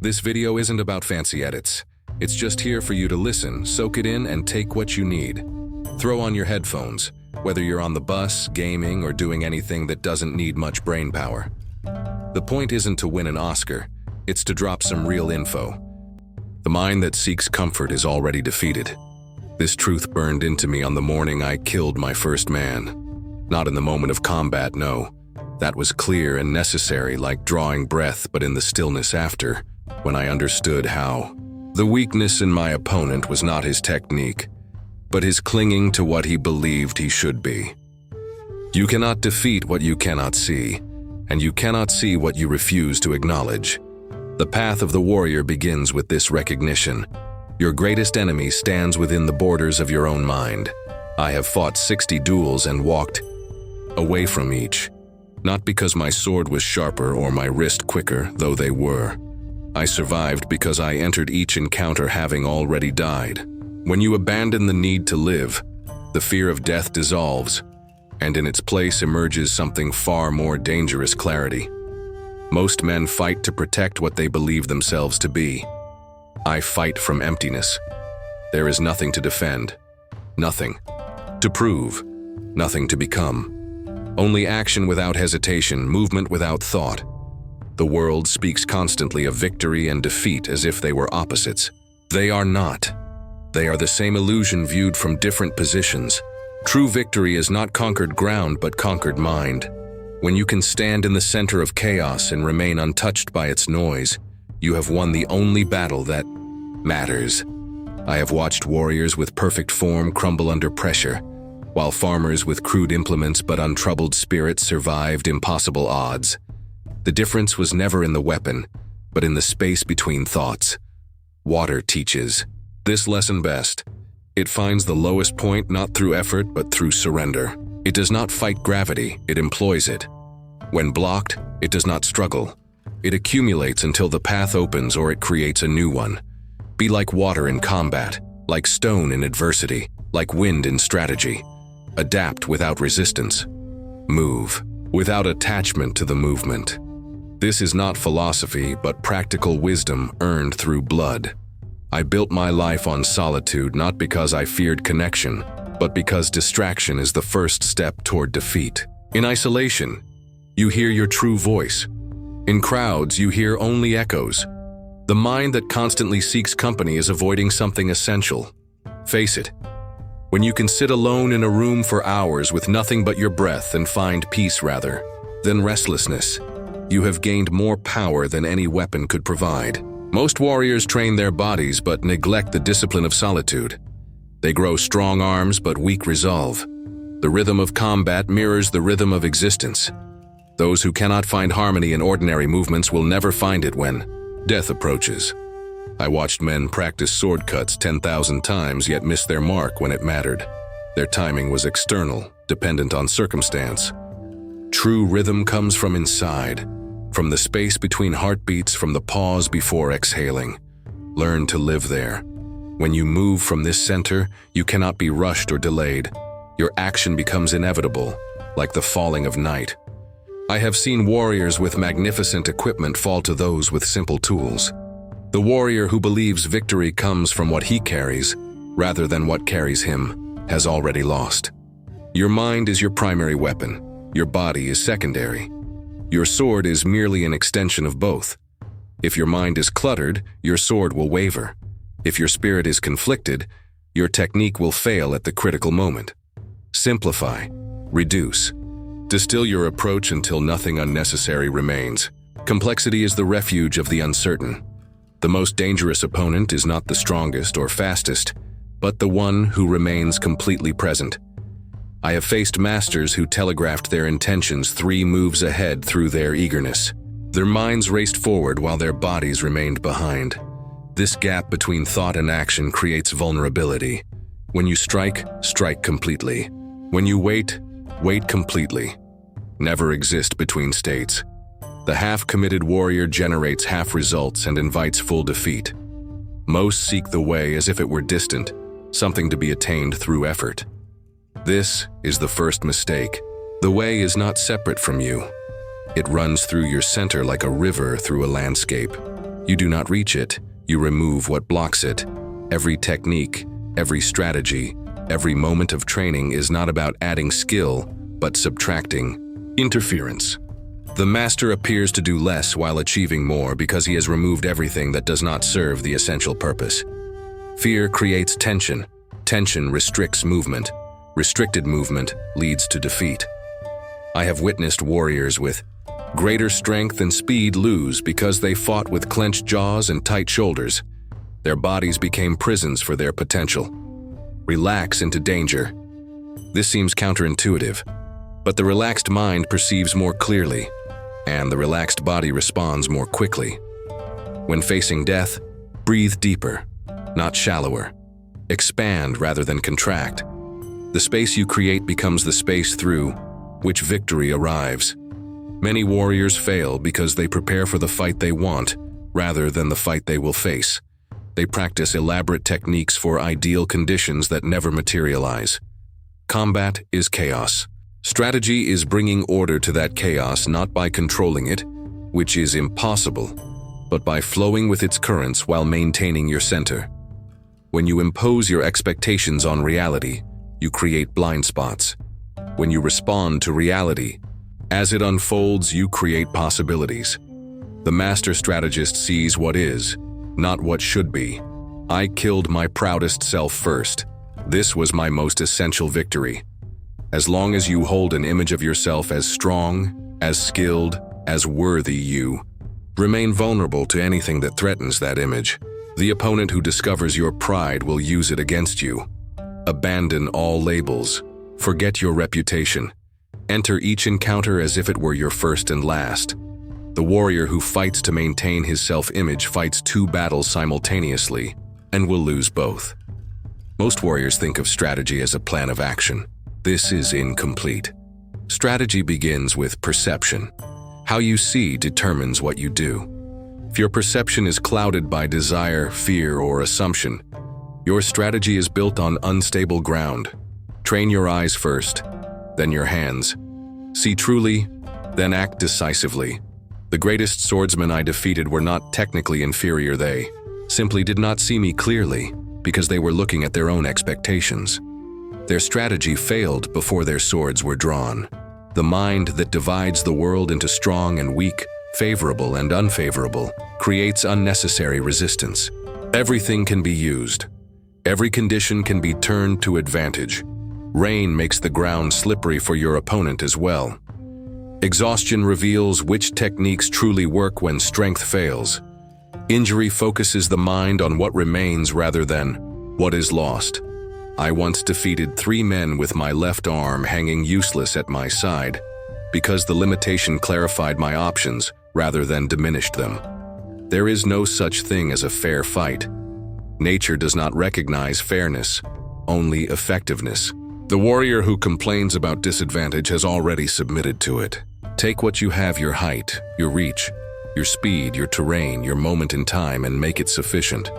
This video isn't about fancy edits. It's just here for you to listen, soak it in, and take what you need. Throw on your headphones, whether you're on the bus, gaming, or doing anything that doesn't need much brain power. The point isn't to win an Oscar, it's to drop some real info. The mind that seeks comfort is already defeated. This truth burned into me on the morning I killed my first man. Not in the moment of combat, no. That was clear and necessary, like drawing breath, but in the stillness after, when I understood how. The weakness in my opponent was not his technique, but his clinging to what he believed he should be. You cannot defeat what you cannot see, and you cannot see what you refuse to acknowledge. The path of the warrior begins with this recognition. Your greatest enemy stands within the borders of your own mind. I have fought 60 duels and walked away from each. Not because my sword was sharper or my wrist quicker, though they were. I survived because I entered each encounter having already died. When you abandon the need to live, the fear of death dissolves, and in its place emerges something far more dangerous: clarity. Most men fight to protect what they believe themselves to be. I fight from emptiness. There is nothing to defend, nothing to prove, nothing to become. Only action without hesitation, movement without thought. The world speaks constantly of victory and defeat as if they were opposites. They are not. They are the same illusion viewed from different positions. True victory is not conquered ground but conquered mind. When you can stand in the center of chaos and remain untouched by its noise, you have won the only battle that matters. I have watched warriors with perfect form crumble under pressure, while farmers with crude implements but untroubled spirits survived impossible odds. The difference was never in the weapon, but in the space between thoughts. Water teaches this lesson best. It finds the lowest point not through effort but through surrender. It does not fight gravity, it employs it. When blocked, it does not struggle. It accumulates until the path opens or it creates a new one. Be like water in combat, like stone in adversity, like wind in strategy. Adapt without resistance. Move without attachment to the movement. This is not philosophy, but practical wisdom earned through blood. I built my life on solitude not because I feared connection, but because distraction is the first step toward defeat. In isolation, you hear your true voice. In crowds, you hear only echoes. The mind that constantly seeks company is avoiding something essential. Face it. When you can sit alone in a room for hours with nothing but your breath and find peace rather than restlessness, you have gained more power than any weapon could provide. Most warriors train their bodies but neglect the discipline of solitude. They grow strong arms but weak resolve. The rhythm of combat mirrors the rhythm of existence. Those who cannot find harmony in ordinary movements will never find it when death approaches. I watched men practice sword cuts 10,000 times yet miss their mark when it mattered. Their timing was external, dependent on circumstance. True rhythm comes from inside, from the space between heartbeats, from the pause before exhaling. Learn to live there. When you move from this center, you cannot be rushed or delayed. Your action becomes inevitable, like the falling of night. I have seen warriors with magnificent equipment fall to those with simple tools. The warrior who believes victory comes from what he carries, rather than what carries him, has already lost. Your mind is your primary weapon. Your body is secondary. Your sword is merely an extension of both. If your mind is cluttered, your sword will waver. If your spirit is conflicted, your technique will fail at the critical moment. Simplify. Reduce. Distill your approach until nothing unnecessary remains. Complexity is the refuge of the uncertain. The most dangerous opponent is not the strongest or fastest, but the one who remains completely present. I have faced masters who telegraphed their intentions 3 moves ahead through their eagerness. Their minds raced forward while their bodies remained behind. This gap between thought and action creates vulnerability. When you strike, strike completely. When you wait, wait completely. Never exist between states. The half-committed warrior generates half results and invites full defeat. Most seek the way as if it were distant, something to be attained through effort. This is the first mistake. The way is not separate from you. It runs through your center like a river through a landscape. You do not reach it, you remove what blocks it. Every technique, every strategy, every moment of training is not about adding skill, but subtracting interference. The master appears to do less while achieving more because he has removed everything that does not serve the essential purpose. Fear creates tension. Tension restricts movement. Restricted movement leads to defeat. I have witnessed warriors with greater strength and speed lose because they fought with clenched jaws and tight shoulders. Their bodies became prisons for their potential. Relax into danger. This seems counterintuitive, but the relaxed mind perceives more clearly, and the relaxed body responds more quickly. When facing death, breathe deeper, not shallower. Expand rather than contract. The space you create becomes the space through which victory arrives. Many warriors fail because they prepare for the fight they want rather than the fight they will face. They practice elaborate techniques for ideal conditions that never materialize. Combat is chaos. Strategy is bringing order to that chaos not by controlling it, which is impossible, but by flowing with its currents while maintaining your center. When you impose your expectations on reality, you create blind spots. When you respond to reality, as it unfolds, you create possibilities. The master strategist sees what is, not what should be. I killed my proudest self first. This was my most essential victory. As long as you hold an image of yourself as strong, as skilled, as worthy, you remain vulnerable to anything that threatens that image. The opponent who discovers your pride will use it against you. Abandon all labels. Forget your reputation. Enter each encounter as if it were your first and last. The warrior who fights to maintain his self-image fights two battles simultaneously and will lose both. Most warriors think of strategy as a plan of action. This is incomplete. Strategy begins with perception. How you see determines what you do. If your perception is clouded by desire, fear, or assumption, your strategy is built on unstable ground. Train your eyes first, then your hands. See truly, then act decisively. The greatest swordsmen I defeated were not technically inferior. They simply did not see me clearly because they were looking at their own expectations. Their strategy failed before their swords were drawn. The mind that divides the world into strong and weak, favorable and unfavorable, creates unnecessary resistance. Everything can be used. Every condition can be turned to advantage. Rain makes the ground slippery for your opponent as well. Exhaustion reveals which techniques truly work when strength fails. Injury focuses the mind on what remains rather than what is lost. I once defeated 3 men with my left arm hanging useless at my side because the limitation clarified my options rather than diminished them. There is no such thing as a fair fight. Nature does not recognize fairness, only effectiveness. The warrior who complains about disadvantage has already submitted to it. Take what you have, your height, your reach, your speed, your terrain, your moment in time, and make it sufficient.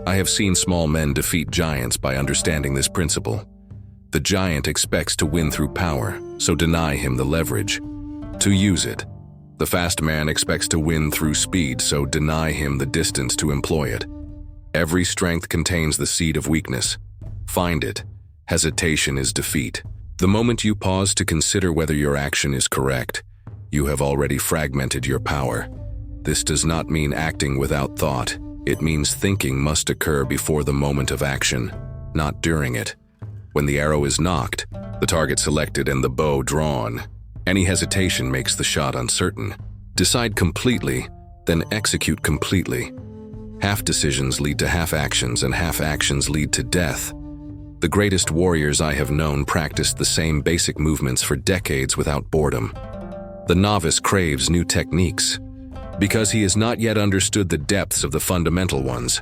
I have seen small men defeat giants by understanding this principle. The giant expects to win through power, so deny him the leverage to use it. The fast man expects to win through speed, so deny him the distance to employ it. Every strength contains the seed of weakness. Find it. Hesitation is defeat. The moment you pause to consider whether your action is correct, you have already fragmented your power. This does not mean acting without thought. It means thinking must occur before the moment of action, not during it. When the arrow is nocked, the target selected and the bow drawn, any hesitation makes the shot uncertain. Decide completely, then execute completely. Half decisions lead to half actions, and half actions lead to death. The greatest warriors I have known practiced the same basic movements for decades without boredom. The novice craves new techniques because he has not yet understood the depths of the fundamental ones.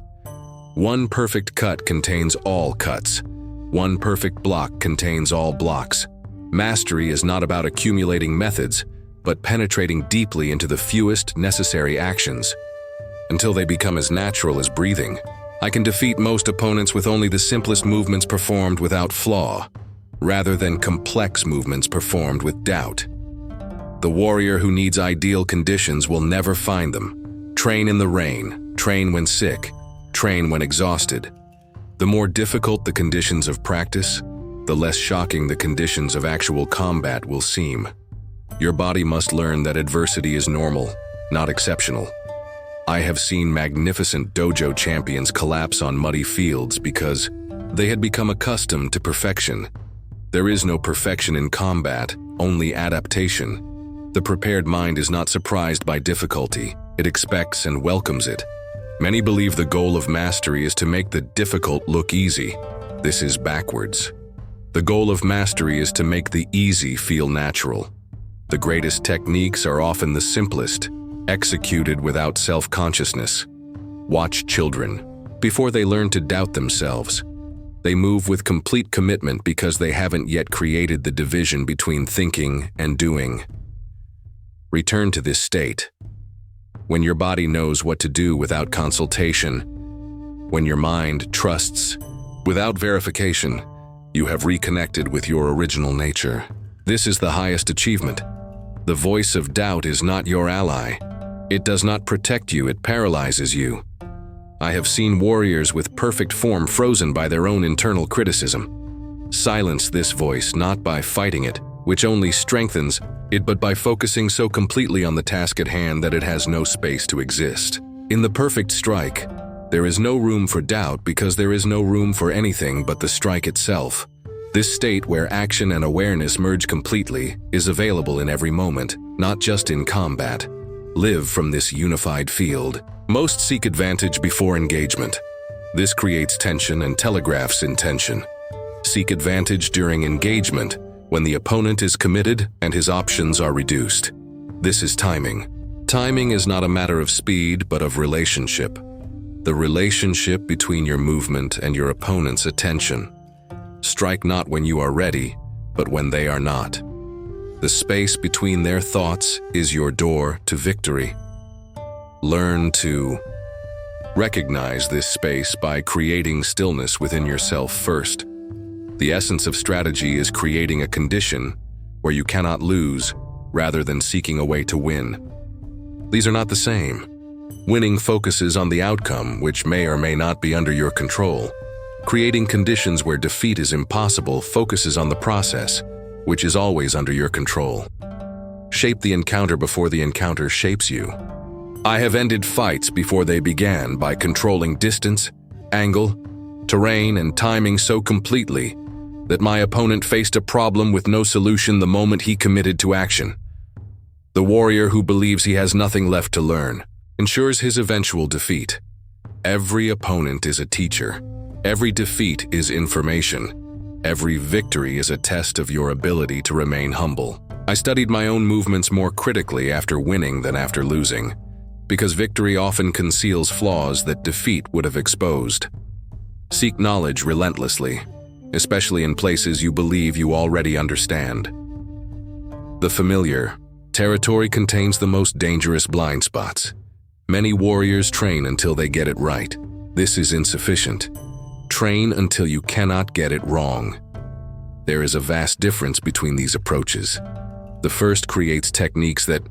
One perfect cut contains all cuts. One perfect block contains all blocks. Mastery is not about accumulating methods, but penetrating deeply into the fewest necessary actions until they become as natural as breathing. I can defeat most opponents with only the simplest movements performed without flaw, rather than complex movements performed with doubt. The warrior who needs ideal conditions will never find them. Train in the rain, train when sick, train when exhausted. The more difficult the conditions of practice, the less shocking the conditions of actual combat will seem. Your body must learn that adversity is normal, not exceptional. I have seen magnificent dojo champions collapse on muddy fields because they had become accustomed to perfection. There is no perfection in combat, only adaptation. The prepared mind is not surprised by difficulty, it expects and welcomes it. Many believe the goal of mastery is to make the difficult look easy. This is backwards. The goal of mastery is to make the easy feel natural. The greatest techniques are often the simplest, executed without self-consciousness. Watch children. Before they learn to doubt themselves, they move with complete commitment because they haven't yet created the division between thinking and doing. Return to this state. When your body knows what to do without consultation, when your mind trusts without verification, you have reconnected with your original nature. This is the highest achievement. The voice of doubt is not your ally. It does not protect you, it paralyzes you. I have seen warriors with perfect form frozen by their own internal criticism. Silence this voice not by fighting it, which only strengthens it, but by focusing so completely on the task at hand that it has no space to exist. In the perfect strike, there is no room for doubt because there is no room for anything but the strike itself. This state where action and awareness merge completely is available in every moment, not just in combat. Live from this unified field. Most seek advantage before engagement. This creates tension and telegraphs intention. Seek advantage during engagement when the opponent is committed and his options are reduced. This is timing. Timing is not a matter of speed but of relationship. The relationship between your movement and your opponent's attention. Strike not when you are ready, but when they are not. The space between their thoughts is your door to victory. Learn to recognize this space by creating stillness within yourself first. The essence of strategy is creating a condition where you cannot lose rather than seeking a way to win. These are not the same. Winning focuses on the outcome, which may or may not be under your control. Creating conditions where defeat is impossible focuses on the process, which is always under your control. Shape the encounter before the encounter shapes you. I have ended fights before they began by controlling distance, angle, terrain, and timing so completely that my opponent faced a problem with no solution the moment he committed to action. The warrior who believes he has nothing left to learn ensures his eventual defeat. Every opponent is a teacher. Every defeat is information. Every victory is a test of your ability to remain humble. I studied my own movements more critically after winning than after losing, because victory often conceals flaws that defeat would have exposed. Seek knowledge relentlessly, especially in places you believe you already understand. The familiar territory contains the most dangerous blind spots. Many warriors train until they get it right. This is insufficient. Train until you cannot get it wrong. There is a vast difference between these approaches. The first creates techniques that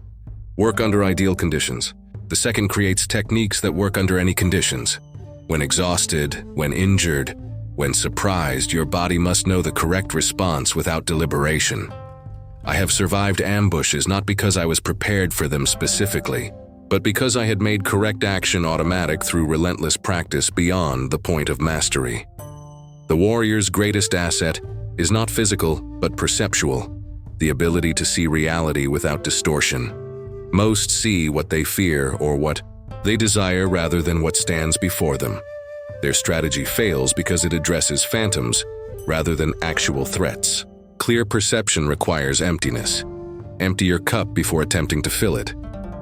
work under ideal conditions. The second creates techniques that work under any conditions. When exhausted, when injured, when surprised, your body must know the correct response without deliberation. I have survived ambushes not because I was prepared for them specifically, but because I had made correct action automatic through relentless practice beyond the point of mastery. The warrior's greatest asset is not physical, but perceptual, the ability to see reality without distortion. Most see what they fear or what they desire rather than what stands before them. Their strategy fails because it addresses phantoms rather than actual threats. Clear perception requires emptiness. Empty your cup before attempting to fill it.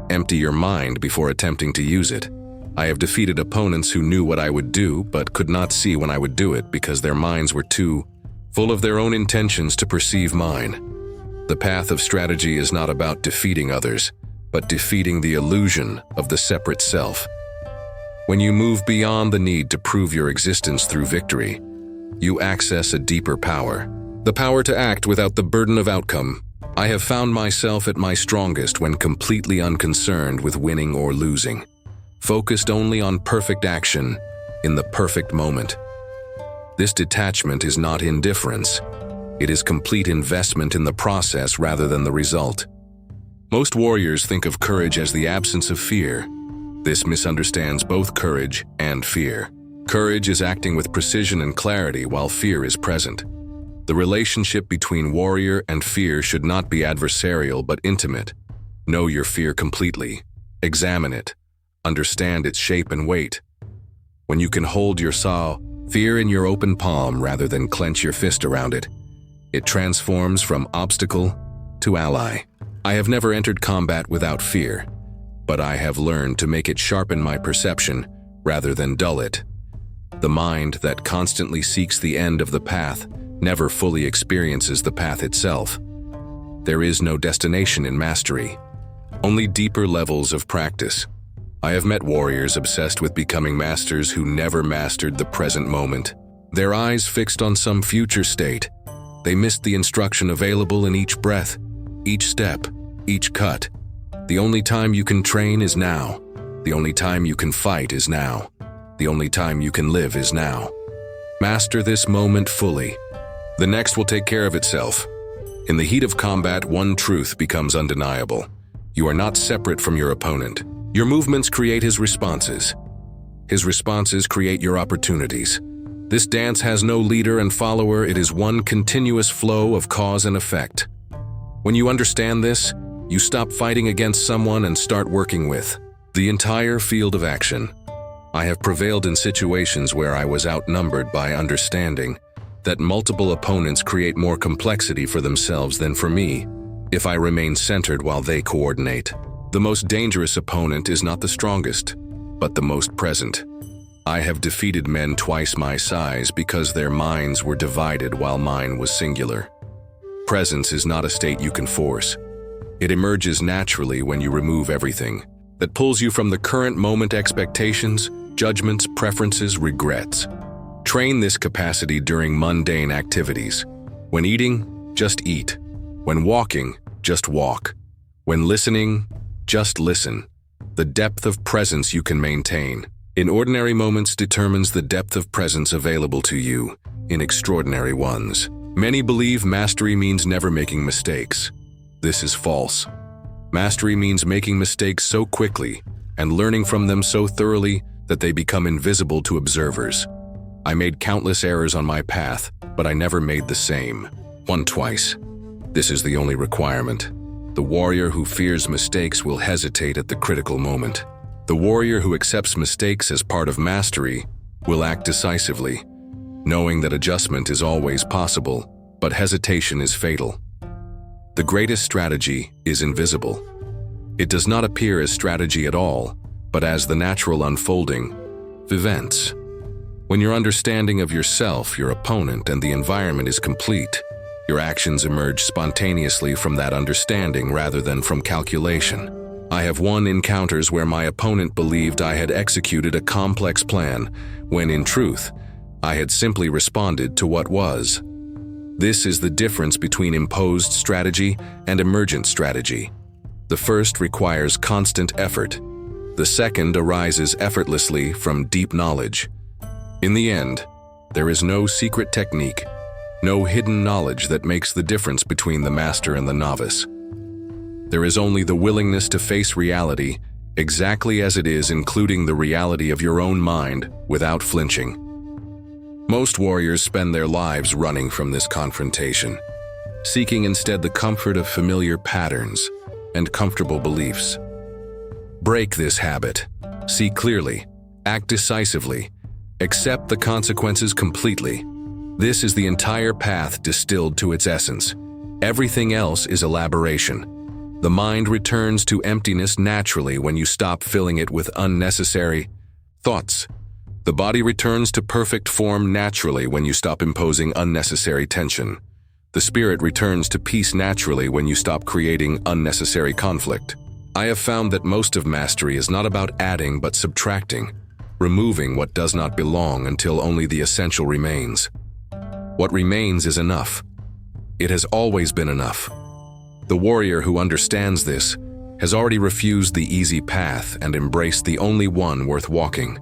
Empty your mind before attempting to use it. I have defeated opponents who knew what I would do but could not see when I would do it because their minds were too full of their own intentions to perceive mine. The path of strategy is not about defeating others, but defeating the illusion of the separate self. When you move beyond the need to prove your existence through victory, you access a deeper power. The power to act without the burden of outcome. I have found myself at my strongest when completely unconcerned with winning or losing. focused only on perfect action in the perfect moment. This detachment is not indifference. It is complete investment in the process rather than the result. Most warriors think of courage as the absence of fear. This misunderstands both courage and fear. Courage is acting with precision and clarity while fear is present. The relationship between warrior and fear should not be adversarial but intimate. Know your fear completely. Examine it. Understand its shape and weight. When you can hold your fear in your open palm rather than clench your fist around it, it transforms from obstacle to ally. I have never entered combat without fear, but I have learned to make it sharpen my perception rather than dull it. The mind that constantly seeks the end of the path never fully experiences the path itself. There is no destination in mastery, only deeper levels of practice. I have met warriors obsessed with becoming masters who never mastered the present moment. Their eyes fixed on some future state. They missed the instruction available in each breath, each step, each cut. The only time you can train is now. The only time you can fight is now. The only time you can live is now. Master this moment fully. The next will take care of itself. In the heat of combat, one truth becomes undeniable. You are not separate from your opponent. Your movements create his responses. His responses create your opportunities. This dance has no leader and follower. It is one continuous flow of cause and effect. When you understand this, you stop fighting against someone and start working with the entire field of action. I have prevailed in situations where I was outnumbered by understanding that multiple opponents create more complexity for themselves than for me if I remain centered while they coordinate. The most dangerous opponent is not the strongest, but the most present. I have defeated men twice my size because their minds were divided while mine was singular. Presence is not a state you can force. It emerges naturally when you remove everything that pulls you from the current moment: expectations, judgments, preferences, regrets. Train this capacity during mundane activities. When eating, just eat. When walking, just walk. When listening, just listen. The depth of presence you can maintain in ordinary moments determines the depth of presence available to you in extraordinary ones. Many believe mastery means never making mistakes. This is false. Mastery means making mistakes so quickly and learning from them so thoroughly that they become invisible to observers. I made countless errors on my path, but I never made the same. Twice. This is the only requirement. The warrior who fears mistakes will hesitate at the critical moment. The warrior who accepts mistakes as part of mastery will act decisively, knowing that adjustment is always possible, but hesitation is fatal. The greatest strategy is invisible. It does not appear as strategy at all, but as the natural unfolding of events. When your understanding of yourself, your opponent, and the environment is complete, your actions emerge spontaneously from that understanding rather than from calculation. I have won encounters where my opponent believed I had executed a complex plan, when in truth, I had simply responded to what was. This is the difference between imposed strategy and emergent strategy. The first requires constant effort. The second arises effortlessly from deep knowledge. In the end, there is no secret technique, no hidden knowledge that makes the difference between the master and the novice. There is only the willingness to face reality exactly as it is, including the reality of your own mind, without flinching. Most warriors spend their lives running from this confrontation, seeking instead the comfort of familiar patterns and comfortable beliefs. Break this habit. See clearly, act decisively, accept the consequences completely. This is the entire path distilled to its essence. Everything else is elaboration. The mind returns to emptiness naturally when you stop filling it with unnecessary thoughts. The body returns to perfect form naturally when you stop imposing unnecessary tension. The spirit returns to peace naturally when you stop creating unnecessary conflict. I have found that most of mastery is not about adding but subtracting, removing what does not belong until only the essential remains. What remains is enough. It has always been enough. The warrior who understands this has already refused the easy path and embraced the only one worth walking.